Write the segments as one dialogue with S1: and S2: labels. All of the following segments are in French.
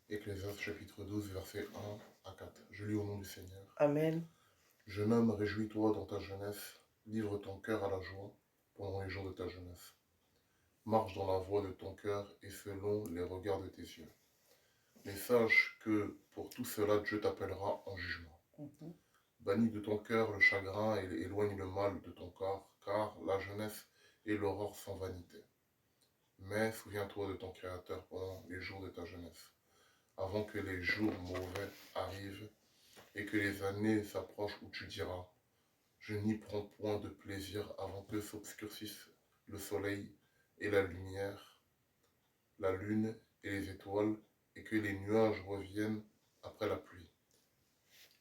S1: Ecclésiaste chapitre 12, versets 1 à 4. Je lis au nom du Seigneur.
S2: Amen.
S1: Jeune homme, réjouis-toi dans ta jeunesse, livre ton cœur à la joie pendant les jours de ta jeunesse. Marche dans la voie de ton cœur et selon les regards de tes yeux. Mais sache que pour tout cela, Dieu t'appellera en jugement. Bannis de ton cœur le chagrin et éloigne le mal de ton corps, car la jeunesse et l'aurore sont vanité. Mais souviens-toi de ton Créateur pendant les jours de ta jeunesse, avant que les jours mauvais arrivent et que les années s'approchent où tu diras, je n'y prends point de plaisir avant que s'obscurcissent le soleil et la lumière, la lune et les étoiles, et que les nuages reviennent après la pluie.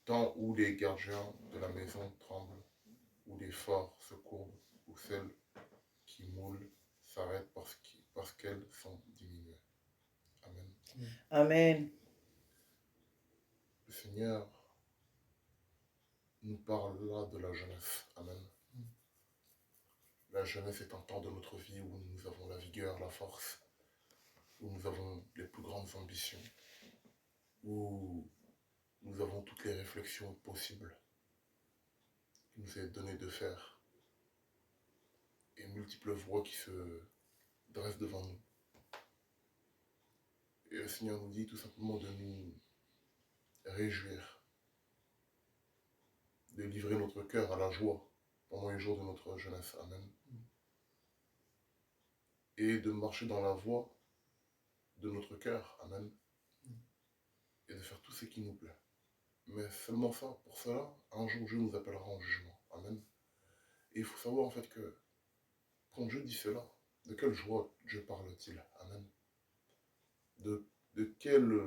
S1: Temps où les gardiens de la maison tremblent, où les forts se courbent, où celles qui moulent s'arrêtent parce qu'elles sont diminuées. Amen.
S2: Amen.
S1: Le Seigneur nous parle là de la jeunesse. Amen. La jeunesse est un temps de notre vie où nous avons la vigueur, la force, où nous avons les plus grandes ambitions, où nous avons toutes les réflexions possibles qui nous est donné de faire et multiples voies qui se dressent devant nous. Et le Seigneur nous dit tout simplement de nous réjouir, de livrer notre cœur à la joie pendant les jours de notre jeunesse. Amen. Et de marcher dans la voie de notre cœur. Amen. Et de faire tout ce qui nous plaît. Mais seulement ça, pour cela, un jour Dieu nous appellera en jugement. Amen. Et il faut savoir en fait que quand Dieu dit cela, de quelle joie Dieu parle-t-il? Amen. De quelle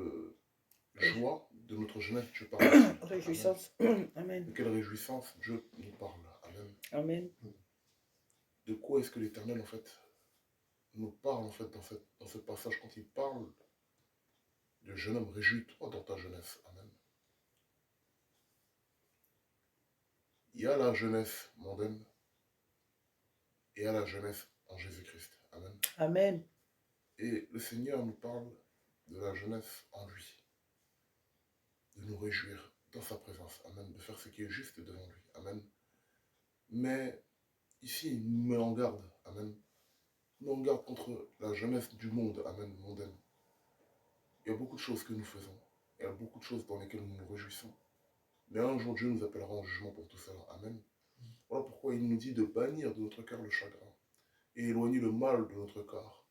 S1: joie de notre jeunesse Dieu parle-t-il?
S2: Réjouissance. Amen.
S1: De quelle réjouissance Dieu nous parle? Amen.
S2: Amen.
S1: De quoi est-ce que l'Éternel en fait nous parle en fait dans ce passage quand il parle de jeune homme, réjouis-toi dans ta jeunesse. Amen. Il y a la jeunesse mondaine et il y a la jeunesse en Jésus-Christ. Amen.
S2: Amen.
S1: Et le Seigneur nous parle de la jeunesse en lui, de nous réjouir dans sa présence. Amen. De faire ce qui est juste devant lui. Amen. Mais ici, il nous met en garde. Amen. Il nous met en garde contre la jeunesse du monde. Amen. Mondaine. Il y a beaucoup de choses que nous faisons. Il y a beaucoup de choses dans lesquelles nous nous réjouissons. Mais un jour, Dieu nous appellera en jugement pour tout cela. Amen. Voilà pourquoi il nous dit de bannir de notre cœur le chagrin et éloigner le mal de notre corps.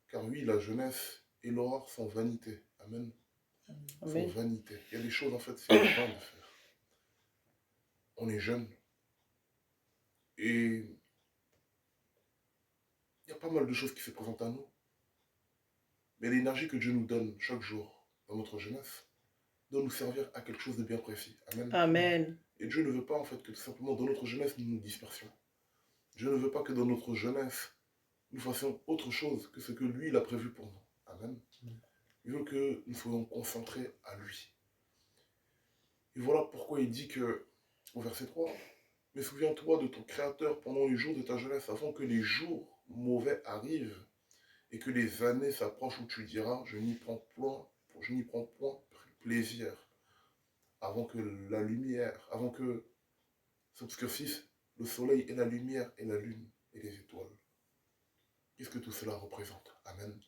S1: Car oui, la jeunesse et l'aurore sont vanité. Amen.
S2: Amen.
S1: Sont vanité. Il y a des choses, en fait, c'est vain de faire. On est jeune. Et il y a pas mal de choses qui se présentent à nous. Mais l'énergie que Dieu nous donne chaque jour dans notre jeunesse doit nous servir à quelque chose de bien précis. Amen.
S2: Amen.
S1: Et Dieu ne veut pas, en fait, que tout simplement dans notre jeunesse, nous nous dispersions. Dieu ne veut pas que dans notre jeunesse, nous fassions autre chose que ce que lui, il a prévu pour nous. Amen. Il veut que nous soyons concentrés à lui. Et voilà pourquoi il dit que, au verset 3, « Mais souviens-toi de ton Créateur pendant les jours de ta jeunesse, avant que les jours mauvais arrivent et que les années s'approchent où tu diras, je n'y prends point plaisir, avant que la lumière, avant que s'obscurcissent le soleil et la lumière et la lune et les étoiles. » Qu'est-ce que tout cela représente? Amen.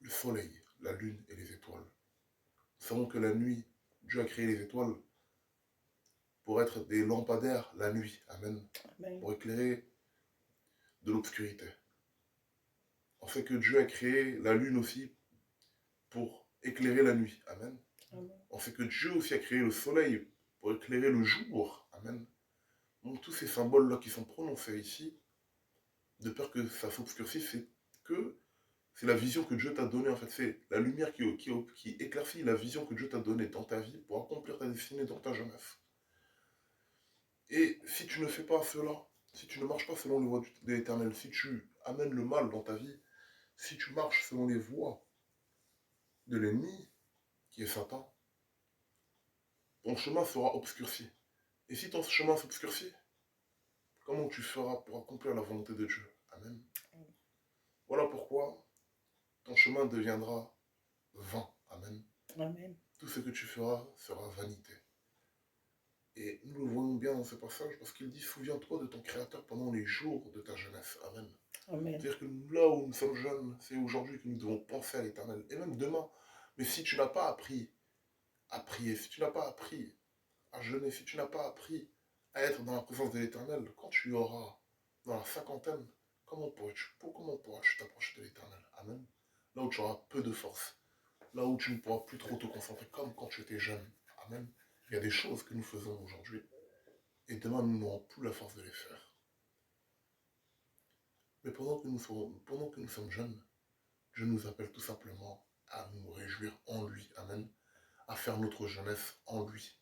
S1: Le soleil, la lune et les étoiles. Nous savons que la nuit, Dieu a créé les étoiles pour être des lampadaires la nuit. Amen.
S2: Amen.
S1: Pour éclairer de l'obscurité. On sait que Dieu a créé la lune aussi pour éclairer la nuit. Amen.
S2: Amen.
S1: On sait que Dieu aussi a créé le soleil pour éclairer le jour. Amen. Donc tous ces symboles-là qui sont prononcés ici, de peur que ça s'obscurcisse, c'est la vision que Dieu t'a donnée. En fait, c'est la lumière qui éclaircit la vision que Dieu t'a donnée dans ta vie pour accomplir ta destinée dans ta jeunesse. Et si tu ne fais pas cela, si tu ne marches pas selon les voies de l'Éternel, si tu amènes le mal dans ta vie, si tu marches selon les voies de l'ennemi, qui est Satan, ton chemin sera obscurci. Et si ton chemin s'obscurcit, comment tu feras pour accomplir la volonté de Dieu? Amen. Voilà pourquoi ton chemin deviendra vain. Amen.
S2: Amen.
S1: Tout ce que tu feras sera vanité. Et nous le voyons bien dans ce passage parce qu'il dit, souviens-toi de ton Créateur pendant les jours de ta jeunesse. Amen.
S2: Amen.
S1: C'est-à-dire que là où nous sommes jeunes, c'est aujourd'hui que nous devons penser à l'Éternel. Et même demain. Mais si tu n'as pas appris à prier, si tu n'as pas appris à jeûner, si tu n'as pas appris à être dans la présence de l'Éternel, quand tu auras dans la cinquantaine, comment pourras-tu t'approcher de l'Éternel? Amen. Là où tu auras peu de force, là où tu ne pourras plus trop te concentrer, comme quand tu étais jeune. Amen. Il y a des choses que nous faisons aujourd'hui, et demain nous n'aurons plus la force de les faire. Mais pendant que nous sommes jeunes, Dieu nous appelle tout simplement à nous réjouir en lui. Amen. À faire notre jeunesse en lui.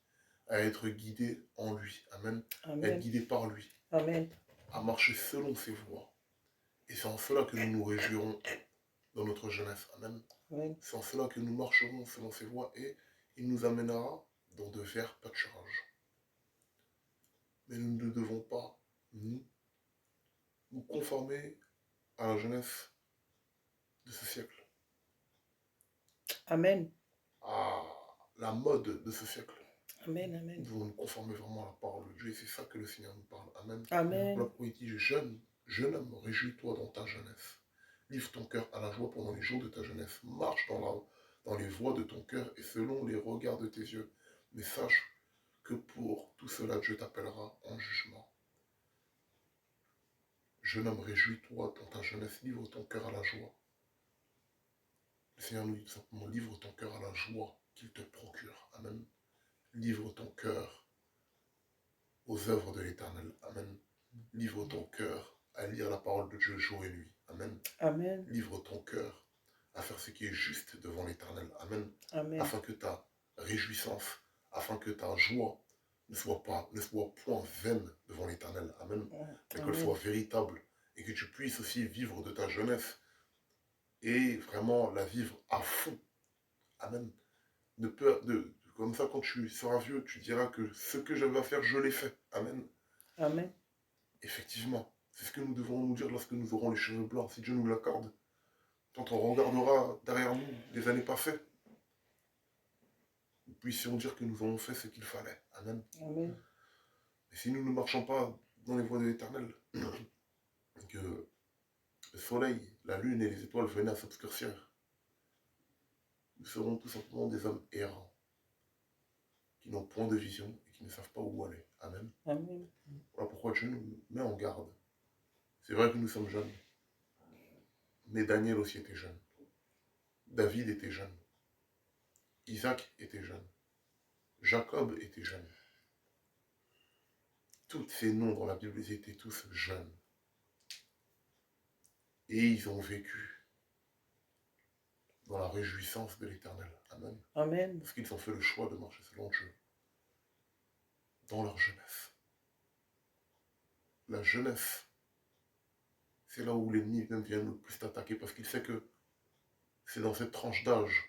S1: À être guidés en lui. Amen.
S2: Amen.
S1: À être guidés par lui.
S2: Amen.
S1: À marcher selon ses voies. Et c'est en cela que nous nous réjouirons dans notre jeunesse. Amen.
S2: Amen.
S1: C'est en cela que nous marcherons selon ses voies et il nous amènera dans de verts pâturages. Mais nous ne devons pas, nous conformer à la jeunesse de ce siècle.
S2: Amen.
S1: À la mode de ce siècle.
S2: Amen. Amen.
S1: Nous devons nous conformer vraiment à la parole de Dieu et c'est ça que le Seigneur nous parle. Amen.
S2: Amen.
S1: Voilà pourquoi il dit, jeune homme, réjouis-toi dans ta jeunesse. Livre ton cœur à la joie pendant les jours de ta jeunesse. Marche dans les voies de ton cœur et selon les regards de tes yeux. Mais sache que pour tout cela, Dieu t'appellera en jugement. Jeune homme, réjouis-toi dans ta jeunesse. Livre ton cœur à la joie. Le Seigneur nous dit tout simplement, livre ton cœur à la joie qu'il te procure. Amen. Livre ton cœur aux œuvres de l'Éternel. Amen. Livre ton cœur à lire la parole de Dieu jour et nuit. Amen.
S2: Amen.
S1: Livre ton cœur à faire ce qui est juste devant l'Éternel. Amen.
S2: Amen.
S1: Afin que ta réjouissance, afin que ta joie ne soit point vaine devant l'Éternel. Amen. Mais qu'elle soit véritable et que tu puisses aussi vivre de ta jeunesse et vraiment la vivre à fond. Amen. Comme ça, quand tu seras vieux, tu diras que ce que j'avais à faire, je l'ai fait. Amen.
S2: Amen.
S1: Effectivement, c'est ce que nous devons nous dire lorsque nous aurons les cheveux blancs, si Dieu nous l'accorde. Quand on regardera derrière nous les années passées, nous puissions dire que nous avons fait ce qu'il fallait. Amen.
S2: Amen.
S1: Et si nous ne marchons pas dans les voies de l'Éternel, que le soleil, la lune et les étoiles venaient à s'obscurcir, nous serons tout simplement des hommes errants, qui n'ont point de vision et qui ne savent pas où aller. Amen.
S2: Amen.
S1: Voilà pourquoi Dieu nous met en garde. C'est vrai que nous sommes jeunes, mais Daniel aussi était jeune. David était jeune. Isaac était jeune. Jacob était jeune. Tous ces noms dans la Bible, ils étaient tous jeunes. Et ils ont vécu dans la réjouissance de l'Éternel. Amen.
S2: Amen.
S1: Parce qu'ils ont fait le choix de marcher selon Dieu. Dans leur jeunesse. La jeunesse, c'est là où l'ennemi même vient le plus t'attaquer parce qu'il sait que c'est dans cette tranche d'âge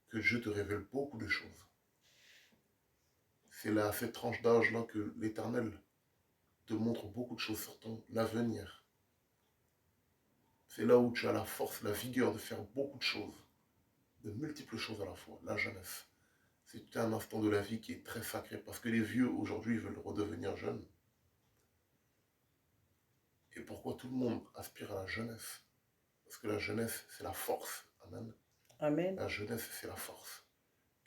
S1: que Dieu te révèle beaucoup de choses. C'est là, à cette tranche d'âge-là que l'Éternel te montre beaucoup de choses sur ton avenir. C'est là où tu as la force, la vigueur de faire beaucoup de choses, de multiples choses à la fois, la jeunesse. C'est un instant de la vie qui est très sacré parce que les vieux aujourd'hui veulent redevenir jeunes. Et pourquoi tout le monde aspire à la jeunesse? Parce que la jeunesse, c'est la force. Amen.
S2: Amen.
S1: La jeunesse, c'est la force.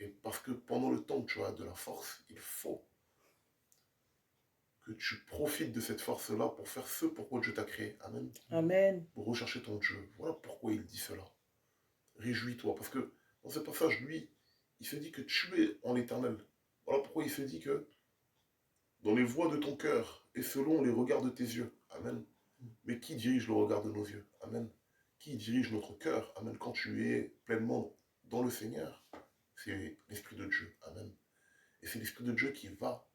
S1: Et parce que pendant le temps que tu as de la force, il faut que tu profites de cette force-là pour faire ce pourquoi Dieu t'a créé. Amen.
S2: Amen.
S1: Pour rechercher ton Dieu. Voilà pourquoi il dit cela. Réjouis-toi. Parce que dans ce passage, lui, il se dit que tu es en l'Éternel. Voilà pourquoi il se dit que dans les voies de ton cœur et selon les regards de tes yeux. Amen. Mais qui dirige le regard de nos yeux? Amen. Qui dirige notre cœur? Amen. Quand tu es pleinement dans le Seigneur, c'est l'Esprit de Dieu. Amen. Et c'est l'Esprit de Dieu qui va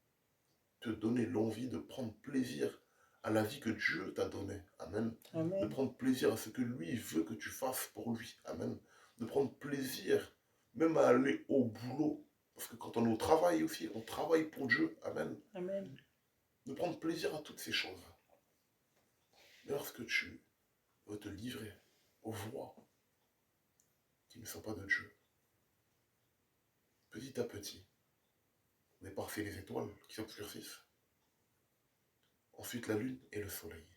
S1: te donner l'envie de prendre plaisir à la vie que Dieu t'a donnée. Amen.
S2: Amen.
S1: De prendre plaisir à ce que lui veut que tu fasses pour lui. Amen. De prendre plaisir même à aller au boulot. Parce que quand on est au travail aussi, on travaille pour Dieu. Amen.
S2: Amen.
S1: De prendre plaisir à toutes ces choses. Mais lorsque tu veux te livrer aux voies qui ne sont pas de Dieu. Petit à petit, on est parti les étoiles qui s'obscurcissent. Ensuite la lune et le soleil.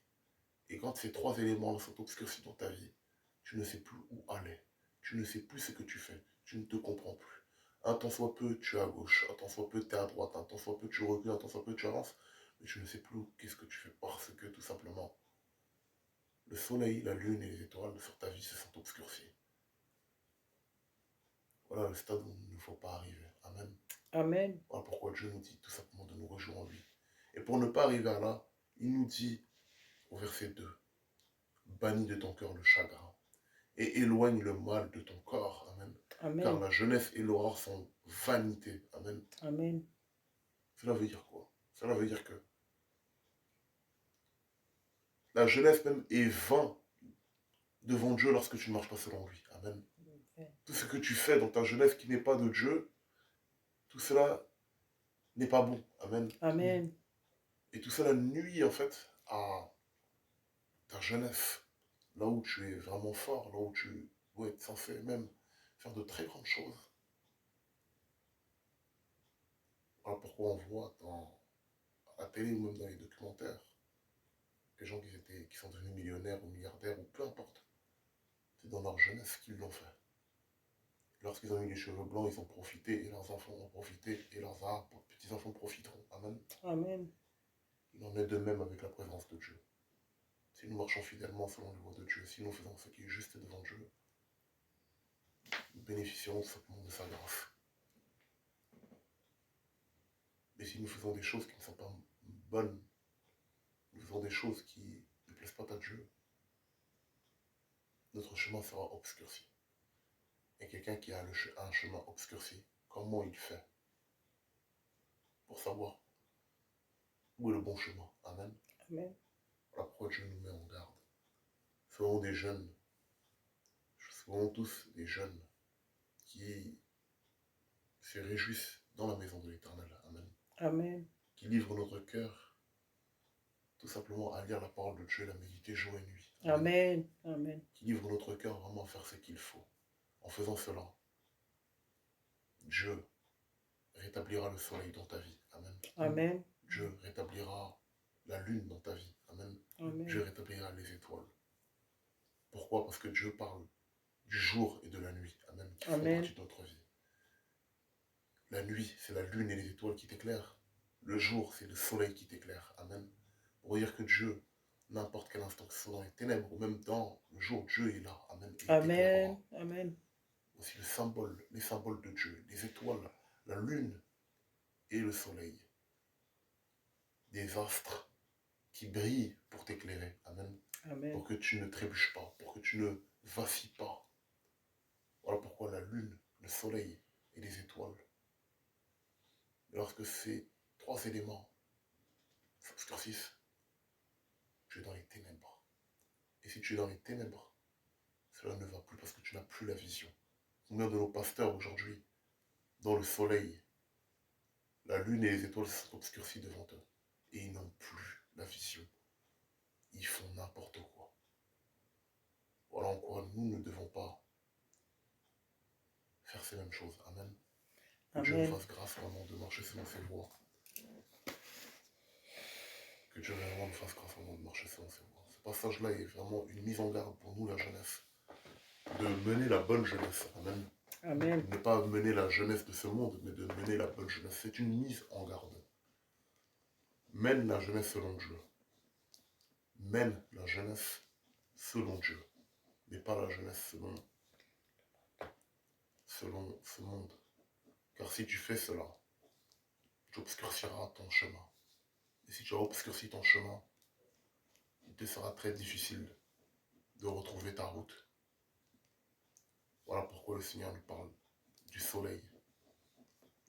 S1: Et quand ces trois éléments sont obscurcis dans ta vie, tu ne sais plus où aller. Tu ne sais plus ce que tu fais. Tu ne te comprends plus. Un tant soit peu, tu es à gauche. Un tant soit peu, tu es à droite. Un tant soit peu, tu recules. Un tant soit peu, tu avances. Mais tu ne sais plus qu'est-ce que tu fais parce que, tout simplement, le soleil, la lune et les étoiles sur ta vie se sont obscurcis. Voilà le stade où il ne faut pas arriver. Amen.
S2: Amen.
S1: Voilà pourquoi Dieu nous dit tout simplement de nous rejoindre en lui. Et pour ne pas arriver à là, il nous dit au verset 2, bannis de ton cœur le chagrin et éloigne le mal de ton corps. Amen. Car
S2: Amen.
S1: la jeunesse et l'aurore sont vanité. Amen.
S2: Amen.
S1: Cela veut dire quoi? Cela veut dire que la jeunesse même est vain devant Dieu lorsque tu ne marches pas selon lui. Amen. Tout ce que tu fais dans ta jeunesse qui n'est pas de Dieu, tout cela n'est pas bon. Amen.
S2: Amen.
S1: Et tout cela nuit en fait à ta jeunesse. Là où tu es vraiment fort, là où tu dois être censé même faire de très grandes choses. Voilà pourquoi on voit dans la télé ou même dans les documentaires les gens qui sont devenus millionnaires ou milliardaires ou peu importe. C'est dans leur jeunesse qu'ils l'ont fait. Lorsqu'ils ont eu les cheveux blancs, ils ont profité et leurs enfants ont profité et leurs petits-enfants profiteront. Amen.
S2: Amen.
S1: Il en est de même avec la présence de Dieu. Si nous marchons fidèlement selon les voies de Dieu, si nous faisons ce qui est juste devant Dieu, nous bénéficierons simplement de sa grâce. Mais si nous faisons des choses qui ne sont pas bonnes, nous faisons des choses qui ne plaisent pas à Dieu, notre chemin sera obscurci. Et quelqu'un qui a un chemin obscurci, comment il fait pour savoir où est le bon chemin? Amen.
S2: Amen.
S1: Voilà pourquoi Dieu nous met en garde. Soyons des jeunes, soyons tous des jeunes qui se réjouissent dans la maison de l'Éternel. Amen.
S2: Amen.
S1: Qui livrent notre cœur tout simplement à lire la parole de Dieu et la méditer jour et nuit.
S2: Amen. Amen.
S1: Qui livrent notre cœur vraiment à faire ce qu'il faut. En faisant cela, Dieu rétablira le soleil dans ta vie. Amen.
S2: Amen.
S1: Dieu rétablira la lune dans ta vie. Amen.
S2: Amen.
S1: Dieu rétablira les étoiles. Pourquoi? Parce que Dieu parle du jour et de la nuit. Amen. Qui font partie de notre vie. La nuit, c'est la lune et les étoiles qui t'éclairent. Le jour, c'est le soleil qui t'éclaire. Amen. Pour dire que Dieu, n'importe quel instant, que ce soit dans les ténèbres ou même dans le jour, Dieu est là. Amen. Et
S2: Amen. Amen.
S1: Aussi les symboles de Dieu, les étoiles, la lune et le soleil. Des astres qui brillent pour t'éclairer. Amen.
S2: Amen.
S1: Pour que tu ne trébuches pas, pour que tu ne vacilles pas. Voilà pourquoi la lune, le soleil et les étoiles. Et lorsque ces trois éléments s'obscurcissent, tu es dans les ténèbres. Et si tu es dans les ténèbres, cela ne va plus parce que tu n'as plus la vision. Combien de nos pasteurs aujourd'hui, dans le soleil, la lune et les étoiles se sont obscurcies devant eux. Et ils n'ont plus la vision. Ils font n'importe quoi. Voilà en quoi nous ne devons pas faire ces mêmes choses. Amen. Que Dieu nous fasse grâce vraiment de marcher selon ses voies. Que Dieu vraiment nous fasse grâce vraiment de marcher selon ses voies. Ce passage-là est vraiment une mise en garde pour nous, la jeunesse. De mener la bonne jeunesse. Amen.
S2: Amen.
S1: Ne pas mener la jeunesse de ce monde, mais de mener la bonne jeunesse. C'est une mise en garde. Mène la jeunesse selon Dieu. Mène la jeunesse selon Dieu. Mais pas la jeunesse selon ce monde. Car si tu fais cela, tu obscurciras ton chemin. Et si tu as obscurci ton chemin, il te sera très difficile de retrouver ta route. Voilà pourquoi le Seigneur nous parle du soleil,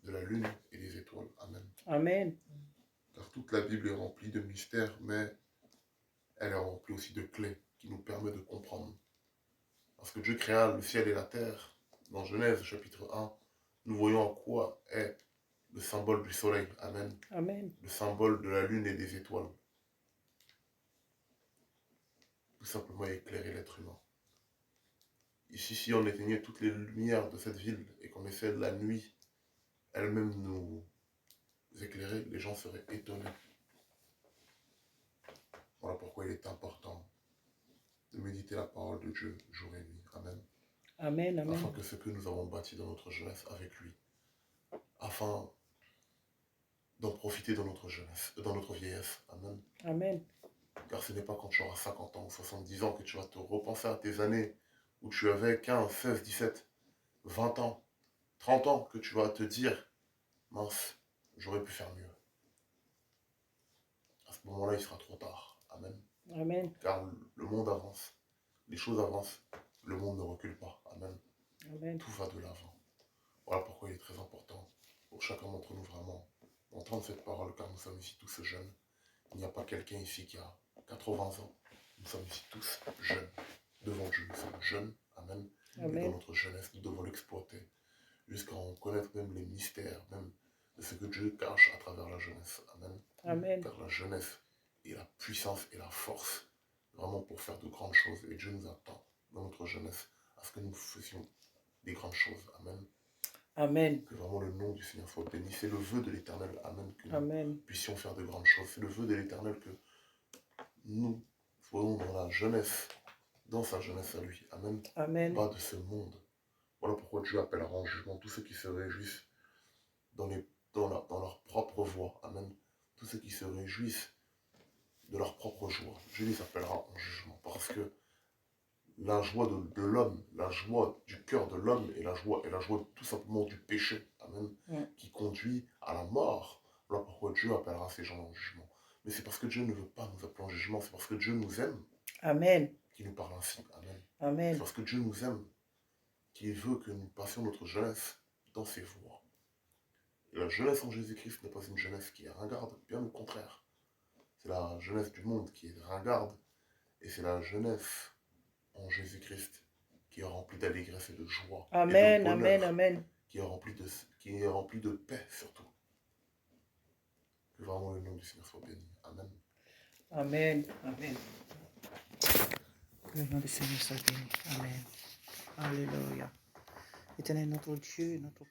S1: de la lune et des étoiles. Amen.
S2: Amen.
S1: Car toute la Bible est remplie de mystères, mais elle est remplie aussi de clés qui nous permettent de comprendre. Parce que Dieu créa le ciel et la terre. Dans Genèse chapitre 1, nous voyons en quoi est le symbole du soleil. Amen.
S2: Amen.
S1: Le symbole de la lune et des étoiles. Tout simplement éclairer l'être humain. Ici, si on éteignait toutes les lumières de cette ville et qu'on laissait la nuit elle-même nous éclairer, les gens seraient étonnés. Voilà pourquoi il est important de méditer la parole de Dieu jour et nuit. Amen.
S2: Amen.
S1: Afin
S2: Amen.
S1: que ce que nous avons bâti dans notre jeunesse avec lui, afin d'en profiter dans notre jeunesse, dans notre vieillesse. Amen.
S2: Amen.
S1: Car ce n'est pas quand tu auras 50 ans ou 70 ans que tu vas te repenser à tes années où tu avais 15, 16, 17, 20 ans, 30 ans que tu vas te dire, mince, j'aurais pu faire mieux. À ce moment-là, il sera trop tard. Amen.
S2: Amen.
S1: Car le monde avance, les choses avancent, le monde ne recule pas. Amen.
S2: Amen.
S1: Tout va de l'avant. Voilà pourquoi il est très important pour chacun d'entre nous vraiment d'entendre cette parole, car nous sommes ici tous jeunes. Il n'y a pas quelqu'un ici qui a 80 ans. Nous sommes ici tous jeunes. Devant Dieu, nous sommes jeunes. Amen. Et dans
S2: Amen.
S1: notre jeunesse, nous devons l'exploiter jusqu'à en connaître même les mystères, même de ce que Dieu cache à travers la jeunesse. Amen.
S2: Amen.
S1: Car la jeunesse est la puissance et la force vraiment pour faire de grandes choses. Et Dieu nous attend dans notre jeunesse à ce que nous faisions des grandes choses. Amen.
S2: Amen.
S1: Que vraiment le nom du Seigneur soit béni. C'est le vœu de l'Éternel. Amen. Que nous
S2: Amen.
S1: puissions faire de grandes choses. C'est le vœu de l'Éternel que nous soyons dans la jeunesse, dans sa jeunesse à lui. Amen.
S2: Amen.
S1: Pas de ce monde. Voilà pourquoi Dieu appellera en jugement tous ceux qui se réjouissent dans leur propre voie. Amen. Tous ceux qui se réjouissent de leur propre joie. Dieu les appellera en jugement. Parce que la joie de l'homme, la joie du cœur de l'homme est la joie tout simplement du péché. Amen. Qui conduit à la mort. Voilà pourquoi Dieu appellera ces gens en jugement. Mais c'est parce que Dieu ne veut pas nous appeler en jugement, c'est parce que Dieu nous aime.
S2: Amen.
S1: Qui nous parle ainsi. Amen.
S2: Amen.
S1: C'est parce que Dieu nous aime, qui veut que nous passions notre jeunesse dans ses voies. Et la jeunesse en Jésus-Christ n'est pas une jeunesse qui est ringarde, bien au contraire. C'est la jeunesse du monde qui est ringarde, et c'est la jeunesse en Jésus-Christ qui est remplie d'allégresse et de joie.
S2: Amen.
S1: Et de
S2: Amen.
S1: bonheur,
S2: Amen.
S1: qui est remplie de paix surtout. Que vraiment le nom du Seigneur soit béni. Amen.
S2: Amen. Amen. Que le nom du Seigneur soit béni. Amen. Alléluia. Éternel notre Dieu, notre